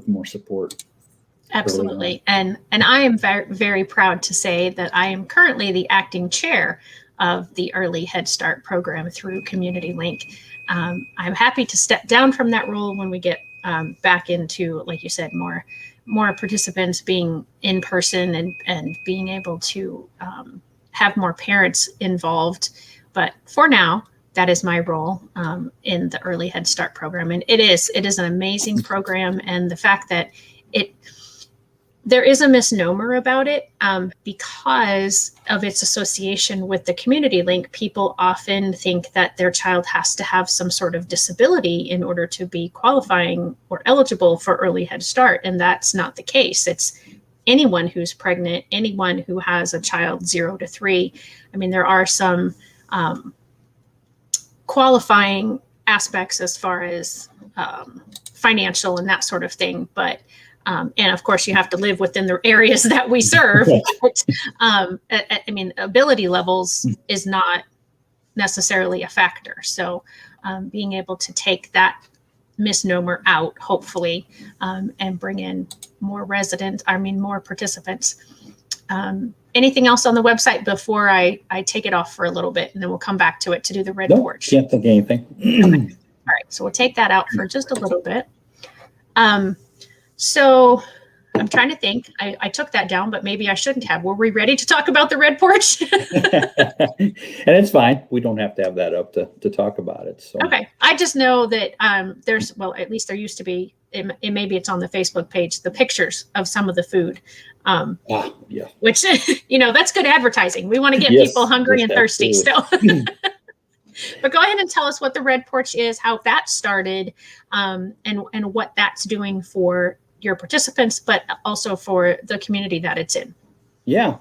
more support. Absolutely. And I am very, very proud to say that I am currently the acting chair of the Early Head Start program through Community Link. I'm happy to step down from that role when we get back into, like you said, more participants being in person and being able to have more parents involved. But for now, that is my role in the Early Head Start program. And it is an amazing program. And the fact that there is a misnomer about it because of its association with the Community Link. People often think that their child has to have some sort of disability in order to be qualifying or eligible for Early Head Start. And that's not the case. It's anyone who's pregnant, anyone who has a child 0 to 3. I mean, there are some qualifying aspects as far as financial and that sort of thing, but and of course you have to live within the areas that we serve. But, I mean, ability levels is not necessarily a factor. So being able to take that misnomer out, hopefully, and bring in more participants. Anything else on the website before I take it off for a little bit, and then we'll come back to it to do the red porch? Can't think of anything. Okay. All right, so we'll take that out for just a little bit. So I'm trying to think. I took that down, but maybe I shouldn't have. Were we ready to talk about the red porch? And it's fine. We don't have to have that up to talk about it. So. Okay. I just know that there's, well, at least there used to be, maybe it's on the Facebook page, the pictures of some of the food. Yeah. Which, that's good advertising. We want to get people hungry and thirsty still. But go ahead and tell us what the red porch is, how that started, and what that's doing for your participants, but also for the community that it's in. Yeah.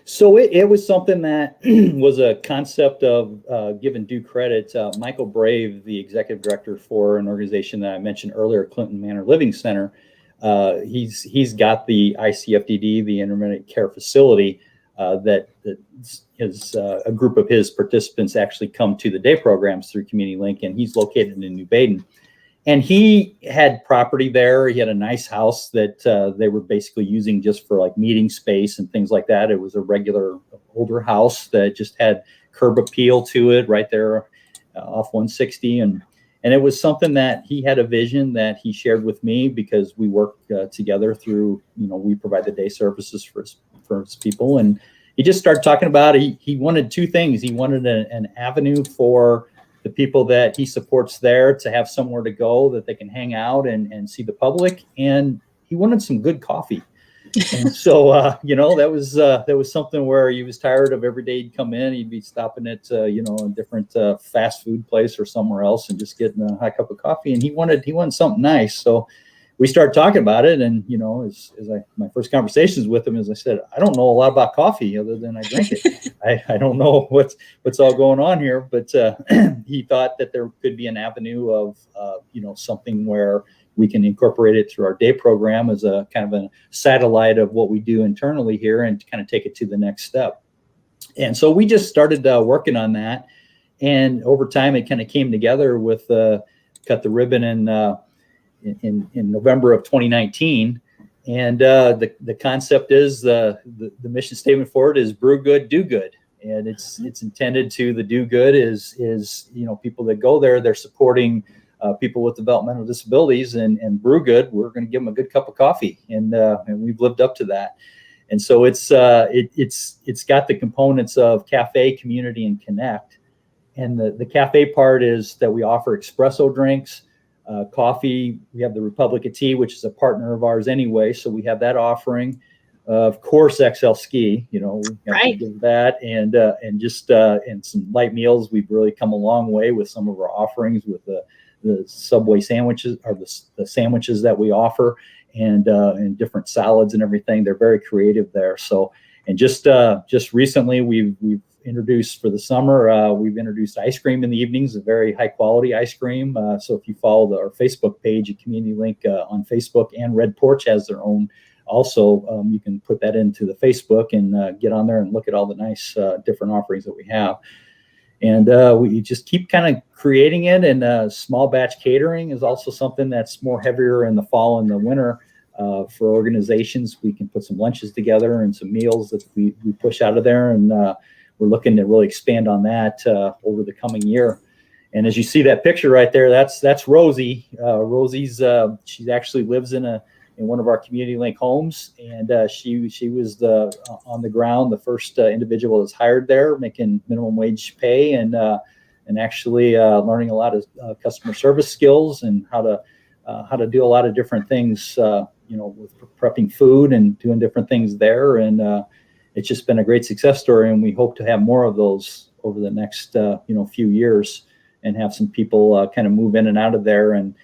So it was something that was a concept of giving due credit. Michael Brave, the executive director for an organization that I mentioned earlier, Clinton Manor Living Center, he's got the ICFDD, the intermittent care facility, that a group of his participants actually come to the day programs through Community Link, and he's located in New Baden. And he had property there. He had a nice house that they were basically using just for like meeting space and things like that. It was a regular older house that just had curb appeal to it right there off 160. And it was something that he had a vision that he shared with me, because we work together through, we provide the day services for his people. And he just started talking about it. He wanted two things. He wanted an avenue for the people that he supports there to have somewhere to go that they can hang out and see the public. And he wanted some good coffee. And so, that was something where he was tired of every day he'd come in, he'd be stopping at, a different fast food place or somewhere else and just getting a hot cup of coffee. And he wanted something nice. So we started talking about it. And, my first conversations with him, as I said, I don't know a lot about coffee other than I drink it. I don't know what's all going on here, but he thought that there could be an avenue of, something where we can incorporate it through our day program as a kind of a satellite of what we do internally here and kind of take it to the next step. And so we just started working on that. And over time, it kind of came together with cut the ribbon in November of 2019. And the concept is the mission statement for it is brew good, do good. And it's intended to, the do good is people that go there, they're supporting people with developmental disabilities, and brew good, we're going to give them a good cup of coffee. And we've lived up to that. And so it's got the components of cafe, community, and connect. And the cafe part is that we offer espresso drinks, coffee. We have the Republic of Tea, which is a partner of ours anyway. So we have that offering. Of course, XL Ski, we have to give that, and some light meals. We've really come a long way with some of our offerings with the the Subway sandwiches, or the sandwiches that we offer, and different salads and everything. They're very creative there. So, and just recently we've introduced for the summer, we've introduced ice cream in the evenings, a very high quality ice cream. So if you follow our Facebook page, a community link on Facebook, and Red Porch has their own also, you can put that into the Facebook and get on there and look at all the nice different offerings that we have. And we just keep kind of creating it. And small batch catering is also something that's more heavier in the fall and the winter. For organizations, we can put some lunches together and some meals that we push out of there. And we're looking to really expand on that over the coming year. And as you see that picture right there, that's Rosie. Rosie's she actually lives in one of our community link homes, and she was on the ground the first individual that's hired there, making minimum wage pay, and actually learning a lot of customer service skills and how to do a lot of different things, with prepping food and doing different things there. And it's just been a great success story, and we hope to have more of those over the next few years, and have some people kind of move in and out of there. And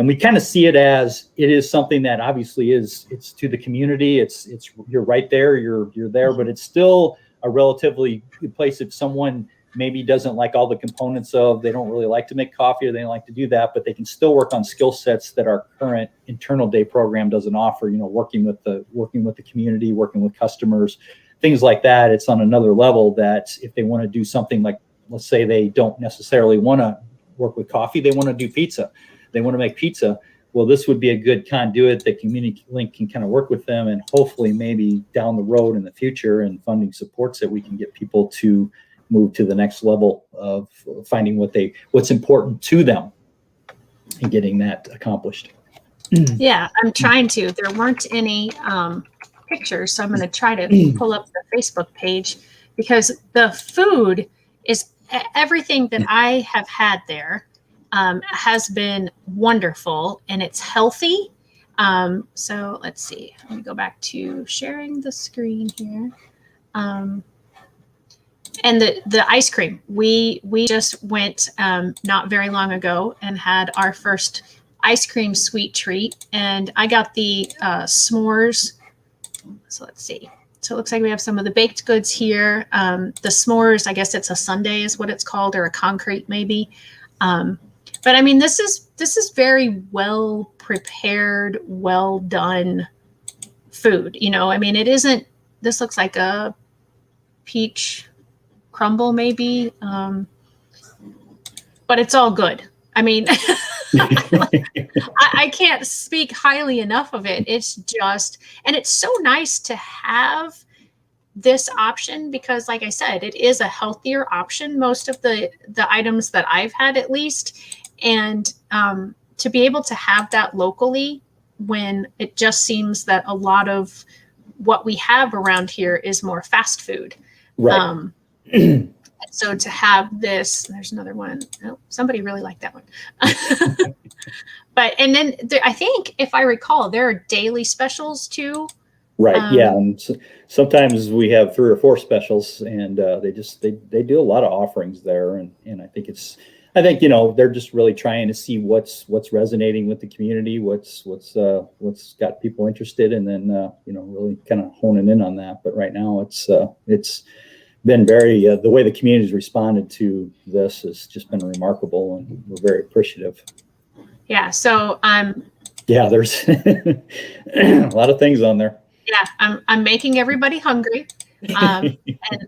we kind of see it as it is something that obviously it's to the community. It's you're right there, you're there, but it's still a relatively good place if someone maybe doesn't like all the components they don't really like to make coffee, or they don't like to do that, but they can still work on skill sets that our current internal day program doesn't offer. Working with the community, working with customers, things like that. It's on another level that if they want to do something like, let's say they don't necessarily want to work with coffee, they want to do pizza. They want to make pizza. Well, this would be a good conduit that Community Link can kind of work with them, and hopefully maybe down the road in the future, and funding supports that we can get people to move to the next level of finding what's important to them and getting that accomplished. Yeah, I'm trying to. There weren't any pictures, so I'm going to try to pull up the Facebook page, because the food is everything that I have had there. Has been wonderful, and it's healthy. So let's see. Let me go back to sharing the screen here. And the ice cream. We just went not very long ago and had our first ice cream sweet treat, and I got the s'mores. So let's see. So it looks like we have some of the baked goods here. The s'mores, I guess it's a sundae is what it's called, or a concrete maybe. But I mean, this is very well prepared, well done food. I mean, it isn't. This looks like a peach crumble, maybe, but it's all good. I mean, I can't speak highly enough of it. It's just, and it's so nice to have this option, because like I said, it is a healthier option, most of the items that I've had, at least. And to be able to have that locally, when it just seems that a lot of what we have around here is more fast food. Right. So to have this, there's another one. Oh, somebody really liked that one. But, and then I think, if I recall, there are daily specials too. Right. Yeah. And sometimes we have 3 or 4 specials, and they do a lot of offerings there. And I think they're just really trying to see what's resonating with the community, what's got people interested, and then really kind of honing in on that. But right now it's been very the way the community's responded to this has just been remarkable, and we're very appreciative. Yeah. So yeah, there's a lot of things on there. Yeah, I'm making everybody hungry. And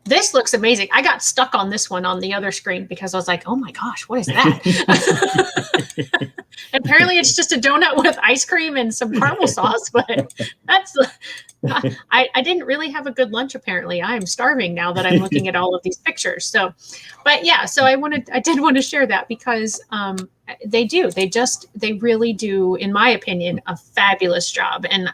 this looks amazing. I got stuck on this one on the other screen because I was like, oh my gosh, what is that? Apparently it's just a donut with ice cream and some caramel sauce, but I didn't really have a good lunch. Apparently I'm starving now that I'm looking at all of these pictures. So, but yeah, so I did want to share that, because they really do, in my opinion, a fabulous job. And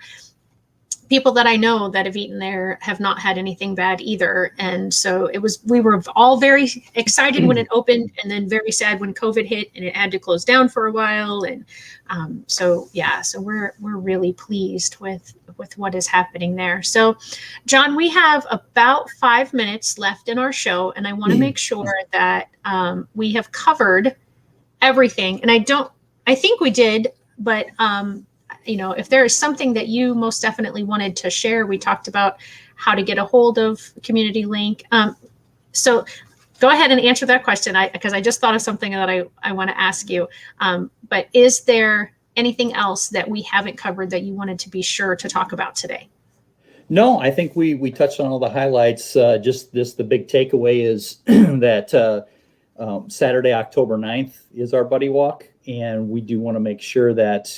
people that I know that have eaten there have not had anything bad either. And so we were all very excited when it opened, and then very sad when COVID hit and it had to close down for a while. And so we're really pleased with what is happening there. So John, we have about 5 minutes left in our show, and I want to make sure that we have covered everything. And I think we did, but if there is something that you most definitely wanted to share, we talked about how to get a hold of Community Link. So go ahead and answer that question, because I just thought of something that I want to ask you. But is there anything else that we haven't covered that you wanted to be sure to talk about today? No, I think we touched on all the highlights. The big takeaway is that Saturday, October 9th is our buddy walk. And we do want to make sure that,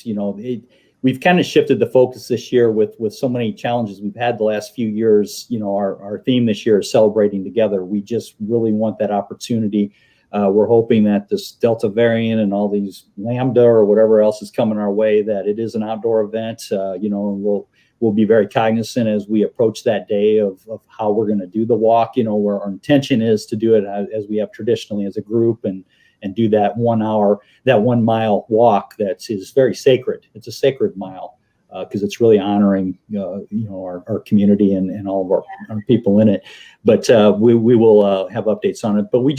we've kind of shifted the focus this year with so many challenges we've had the last few years. Our theme this year is celebrating together. We just really want that opportunity. We're hoping that this Delta variant and all these Lambda or whatever else is coming our way, that it is an outdoor event, and we'll be very cognizant as we approach that day of how we're going to do the walk, where our intention is to do it as we have traditionally as a group and do that 1 hour, that 1 mile walk that is very sacred. It's a sacred mile because it's really honoring, our community and all of our people in it. But we will have updates on it. But we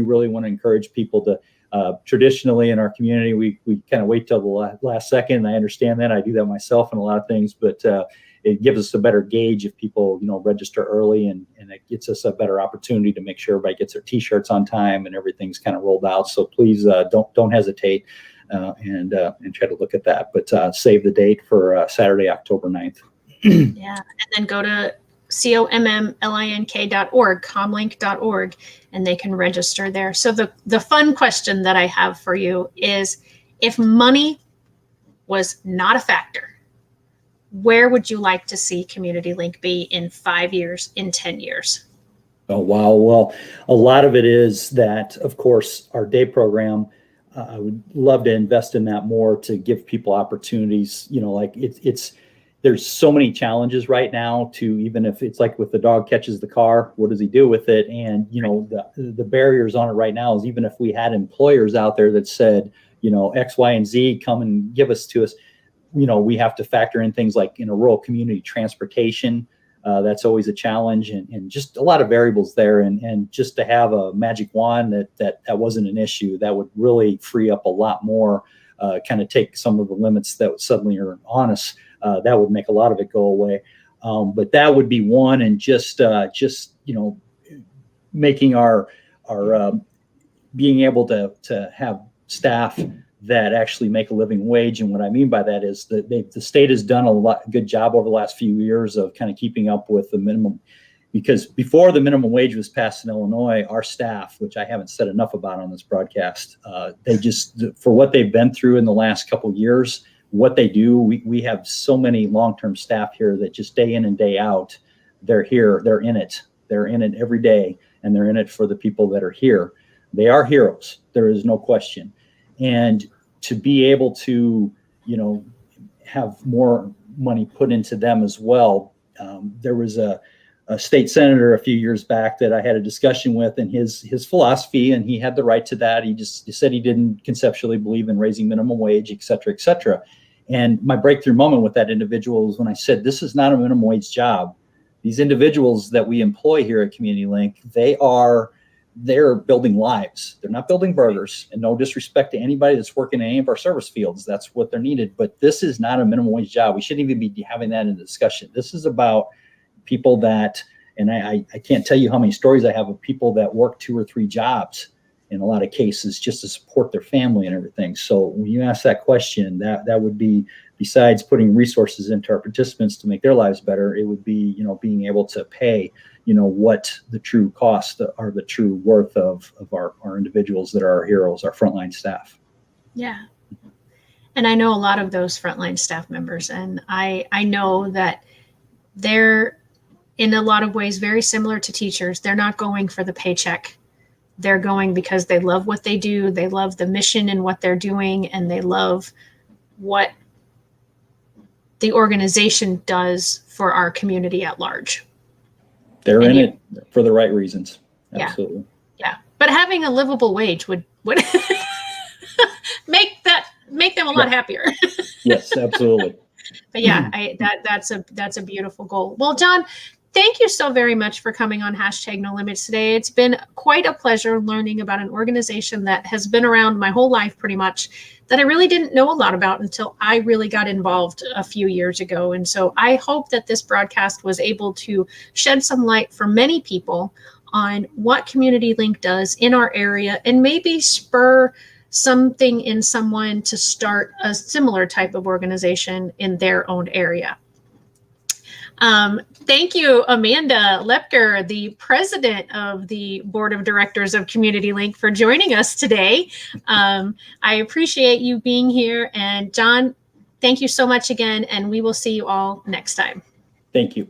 really want to encourage people to, traditionally in our community, we kind of wait till the last second. I understand that. I do that myself in a lot of things, but it gives us a better gauge if people, register early, and it gets us a better opportunity to make sure everybody gets their T-shirts on time and everything's kind of rolled out. So please don't hesitate and try to look at that. But save the date for Saturday, October 9th. Yeah, and then go to commlink.org, comlink.org, and they can register there. So the fun question that I have for you is, if money was not a factor, where would you like to see Community Link be in 5 years, in 10 years? Oh, wow. Well, a lot of it is that, of course, our day program, I would love to invest in that more to give people opportunities. There's so many challenges right now to, even if it's like with the dog catches the car, what does he do with it? And, the barriers on it right now is, even if we had employers out there that said, X, Y, and Z, come and give us to us, we have to factor in things like in a rural community, transportation. That's always a challenge, and just a lot of variables there. And just to have a magic wand that wasn't an issue, that would really free up a lot more, kind of take some of the limits that suddenly are on us. That would make a lot of it go away. But that would be one, and just making our being able to have staff that actually make a living wage. And what I mean by that is that the state has done a good job over the last few years of kind of keeping up with the minimum, because before the minimum wage was passed in Illinois, our staff, which I haven't said enough about on this broadcast, they just, for what they've been through in the last couple of years, what they do, we have so many long-term staff here that just day in and day out, they're here, they're in it every day, and they're in it for the people that are here. They are heroes. There is no question. And to be able to, have more money put into them as well. There was a state senator a few years back that I had a discussion with, and his philosophy, and he had the right to that. He said he didn't conceptually believe in raising minimum wage, et cetera, et cetera. And my breakthrough moment with that individual was when I said, this is not a minimum wage job. These individuals that we employ here at Community Link, they're building lives. They're not building burgers, and no disrespect to anybody that's working in any of our service fields. That's what they're needed. But this is not a minimum wage job. We shouldn't even be having that in the discussion. This is about people that, and I can't tell you how many stories I have of people that work 2 or 3 jobs in a lot of cases just to support their family and everything. So when you ask that question, that would be, besides putting resources into our participants to make their lives better, it would be, being able to pay, what the true costs are, the true worth of our individuals that are our heroes, our frontline staff. Yeah. And I know a lot of those frontline staff members, and I know that they're in a lot of ways very similar to teachers. They're not going for the paycheck. They're going because they love what they do. They love the mission and what they're doing, and they love what the organization does for our community at large. They're in it for the right reasons. Absolutely. Yeah. But having a livable wage would make them a lot happier. Yes, absolutely. But yeah, that's a beautiful goal. Well, John, thank you so very much for coming on Hashtag No Limits today. It's been quite a pleasure learning about an organization that has been around my whole life pretty much, that I really didn't know a lot about until I really got involved a few years ago. And so I hope that this broadcast was able to shed some light for many people on what Community Link does in our area, and maybe spur something in someone to start a similar type of organization in their own area. Thank you, Amanda Lepker, the president of the board of directors of Community Link, for joining us today. I appreciate you being here. And John, thank you so much again, and we will see you all next time. Thank you.